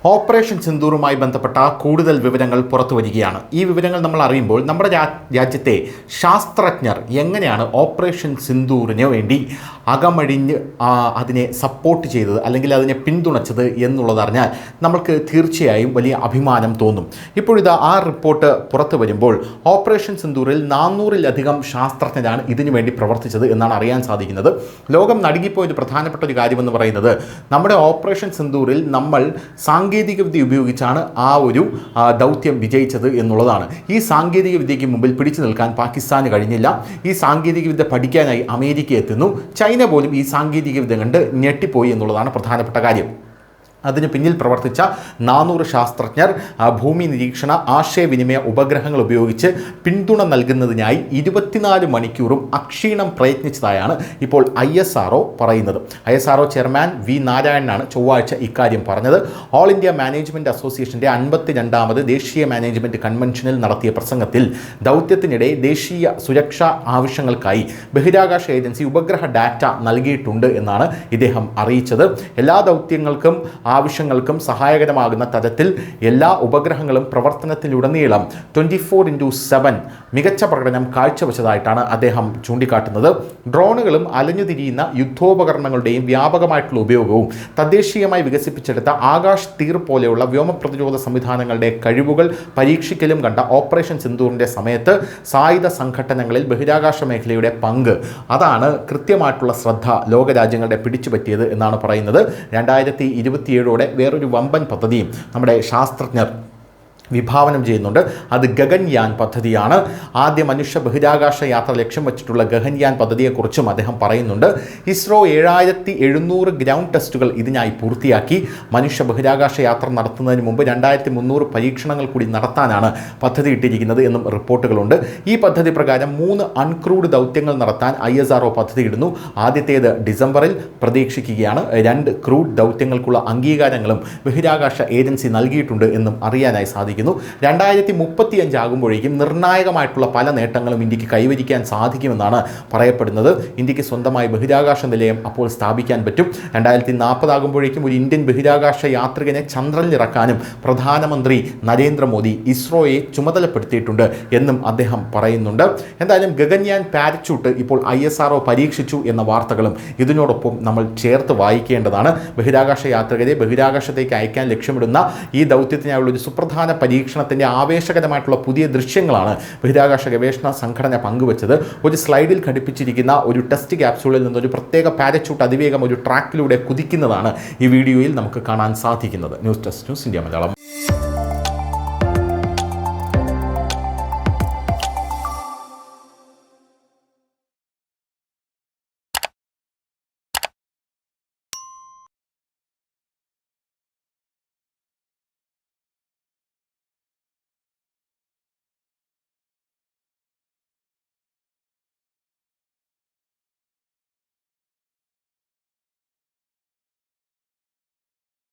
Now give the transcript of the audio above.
Operation സിന്ദൂറുമായി ബന്ധപ്പെട്ട കൂടുതൽ വിവരങ്ങൾ പുറത്തു വരികയാണ്. ഈ വിവരങ്ങൾ നമ്മൾ അറിയുമ്പോൾ നമ്മുടെ രാജ്യത്തെ ശാസ്ത്രജ്ഞർ എങ്ങനെയാണ് ഓപ്പറേഷൻ സിന്ദൂറിന് വേണ്ടി അകമഴിഞ്ഞ് അതിനെ സപ്പോർട്ട് ചെയ്തത് അല്ലെങ്കിൽ അതിനെ പിന്തുണച്ചത് എന്നുള്ളതറിഞ്ഞാൽ നമ്മൾക്ക് തീർച്ചയായും വലിയ അഭിമാനം തോന്നും. ഇപ്പോഴിതാ ആ റിപ്പോർട്ട് പുറത്തു വരുമ്പോൾ ഓപ്പറേഷൻ സിന്ദൂറിൽ 400-ലധികം ശാസ്ത്രജ്ഞരാണ് ഇതിനു വേണ്ടി പ്രവർത്തിച്ചത് എന്നാണ് അറിയാൻ സാധിക്കുന്നത്. ലോകം നടുങ്ങിപ്പോയൊരു പ്രധാനപ്പെട്ട ഒരു കാര്യമെന്ന് പറയുന്നത് നമ്മുടെ ഓപ്പറേഷൻ സിന്ദൂറിൽ നമ്മൾ സാങ്കേതികവിദ്യ ഉപയോഗിച്ചാണ് ആ ഒരു ദൗത്യം വിജയിച്ചത് എന്നുള്ളതാണ്. ഈ സാങ്കേതികവിദ്യയ്ക്ക് മുമ്പിൽ പിടിച്ചു നിൽക്കാൻ പാകിസ്ഥാന് കഴിഞ്ഞില്ല. ഈ സാങ്കേതികവിദ്യ പഠിക്കാനായി അമേരിക്ക എത്തുന്നു. ചൈന പോലും ഈ സാങ്കേതികവിദ്യ കണ്ട് ഞെട്ടിപ്പോയി എന്നുള്ളതാണ് പ്രധാനപ്പെട്ട കാര്യം. അതിന് പിന്നിൽ പ്രവർത്തിച്ച 400 ശാസ്ത്രജ്ഞർ ഭൂമി നിരീക്ഷണ ആശയവിനിമയ ഉപഗ്രഹങ്ങൾ ഉപയോഗിച്ച് പിന്തുണ നൽകുന്നതിനായി 24 മണിക്കൂറും അക്ഷീണം പ്രയത്നിച്ചതായാണ് ഇപ്പോൾ ISRO പറയുന്നത്. ISRO ചെയർമാൻ വി നാരായണനാണ് ചൊവ്വാഴ്ച ഇക്കാര്യം പറഞ്ഞത്. ഓൾ ഇന്ത്യ മാനേജ്മെൻറ്റ് അസോസിയേഷൻ്റെ 52ാമത് ദേശീയ മാനേജ്മെൻറ്റ് കൺവെൻഷനിൽ നടത്തിയ പ്രസംഗത്തിൽ ദൗത്യത്തിനിടെ ദേശീയ സുരക്ഷാ ആവശ്യങ്ങൾക്കായി ബഹിരാകാശ ഏജൻസി ഉപഗ്രഹ ഡാറ്റ നൽകിയിട്ടുണ്ട് എന്നാണ് ഇദ്ദേഹം അറിയിച്ചത്. എല്ലാ ദൗത്യങ്ങൾക്കും ആവശ്യങ്ങൾക്കും സഹായകരമാകുന്ന തരത്തിൽ എല്ലാ ഉപഗ്രഹങ്ങളും പ്രവർത്തനത്തിലുടനീളം 24/7 മികച്ച പ്രകടനം കാഴ്ചവെച്ചതായിട്ടാണ് അദ്ദേഹം ചൂണ്ടിക്കാട്ടുന്നത്. ഡ്രോണുകളും അലഞ്ഞുതിരിയുന്ന യുദ്ധോപകരണങ്ങളുടെയും വ്യാപകമായിട്ടുള്ള ഉപയോഗവും തദ്ദേശീയമായി വികസിപ്പിച്ചെടുത്ത ആകാശ് തീർ പോലെയുള്ള വ്യോമ പ്രതിരോധ സംവിധാനങ്ങളുടെ കഴിവുകൾ പരീക്ഷിക്കലും കണ്ട ഓപ്പറേഷൻ സിന്ദൂറിൻ്റെ സമയത്ത് സായുധ സംഘടനകളിൽ ബഹിരാകാശ മേഖലയുടെ പങ്ക് അതാണ് കൃത്യമായിട്ടുള്ള ശ്രദ്ധ ലോകരാജ്യങ്ങളുടെ പിടിച്ചുപറ്റിയത് എന്നാണ് പറയുന്നത്. 2027 വേറൊരു വമ്പൻ പദ്ധതിയും നമ്മുടെ ശാസ്ത്രജ്ഞർ വിഭാവനം ചെയ്യുന്നുണ്ട്. അത് ഗഗൻയാൻ പദ്ധതിയാണ്. ആദ്യ മനുഷ്യ ബഹിരാകാശ യാത്ര ലക്ഷ്യം വെച്ചിട്ടുള്ള ഗഗൻയാൻ പദ്ധതിയെക്കുറിച്ചും അദ്ദേഹം പറയുന്നുണ്ട്. ഇസ്രോ 7700 ഗ്രൗണ്ട് ടെസ്റ്റുകൾ ഇതിനായി പൂർത്തിയാക്കി. മനുഷ്യ ബഹിരാകാശ യാത്ര നടത്തുന്നതിന് മുമ്പ് 2300 പരീക്ഷണങ്ങൾ കൂടി നടത്താനാണ് പദ്ധതി ഇട്ടിരിക്കുന്നത് എന്നും റിപ്പോർട്ടുകളുണ്ട്. ഈ പദ്ധതി പ്രകാരം 3 അൺക്രൂഡ് ദൗത്യങ്ങൾ നടത്താൻ ISRO പദ്ധതിയിടുന്നു. ആദ്യത്തേത് ഡിസംബറിൽ പ്രതീക്ഷിക്കുകയാണ്. 2 ക്രൂഡ് ദൗത്യങ്ങൾക്കുള്ള അംഗീകാരങ്ങളും ബഹിരാകാശ ഏജൻസി നൽകിയിട്ടുണ്ട് എന്നും അറിയാനായി സാധിക്കും. 2035 ആകുമ്പോഴേക്കും നിർണായകമായിട്ടുള്ള പല നേട്ടങ്ങളും ഇന്ത്യക്ക് കൈവരിക്കാൻ സാധിക്കുമെന്നാണ് പറയപ്പെടുന്നത്. ഇന്ത്യക്ക് സ്വന്തമായി ബഹിരാകാശ നിലയം അപ്പോൾ സ്ഥാപിക്കാൻ പറ്റും. 2040 ആകുമ്പോഴേക്കും ഒരു ഇന്ത്യൻ ബഹിരാകാശ യാത്രികനെ ചന്ദ്രനിൽ ഇറക്കാനും പ്രധാനമന്ത്രി നരേന്ദ്രമോദി ഇസ്രോയെ ചുമതലപ്പെടുത്തിയിട്ടുണ്ട് എന്നും അദ്ദേഹം പറയുന്നുണ്ട്. എന്തായാലും ഗഗൻയാൻ പാരച്യൂട്ട് ഇപ്പോൾ ISRO പരീക്ഷിച്ചു എന്ന വാർത്തകളും ഇതിനോടൊപ്പം നമ്മൾ ചേർത്ത് വായിക്കേണ്ടതാണ്. ബഹിരാകാശ യാത്രികരെ ബഹിരാകാശത്തേക്ക് അയക്കാൻ ലക്ഷ്യമിടുന്ന ഈ ദൗത്യത്തിനായുള്ള ഒരു സുപ്രധാന പരീക്ഷണത്തിൻ്റെ ആവേശകരമായിട്ടുള്ള പുതിയ ദൃശ്യങ്ങളാണ് ബഹിരാകാശ ഗവേഷണ സംഘടന പങ്കുവച്ചത്. ഒരു സ്ലൈഡിൽ ഘടിപ്പിച്ചിരിക്കുന്ന ഒരു ടെസ്റ്റ് ക്യാപ്സ്യൂളിൽ നിന്നൊരു പ്രത്യേക പാരച്യൂട്ട് അതിവേഗം ഒരു ട്രാക്കിലൂടെ കുതിക്കുന്നതാണ് ഈ വീഡിയോയിൽ നമുക്ക് കാണാൻ സാധിക്കുന്നത്. News desk news India Malayalam.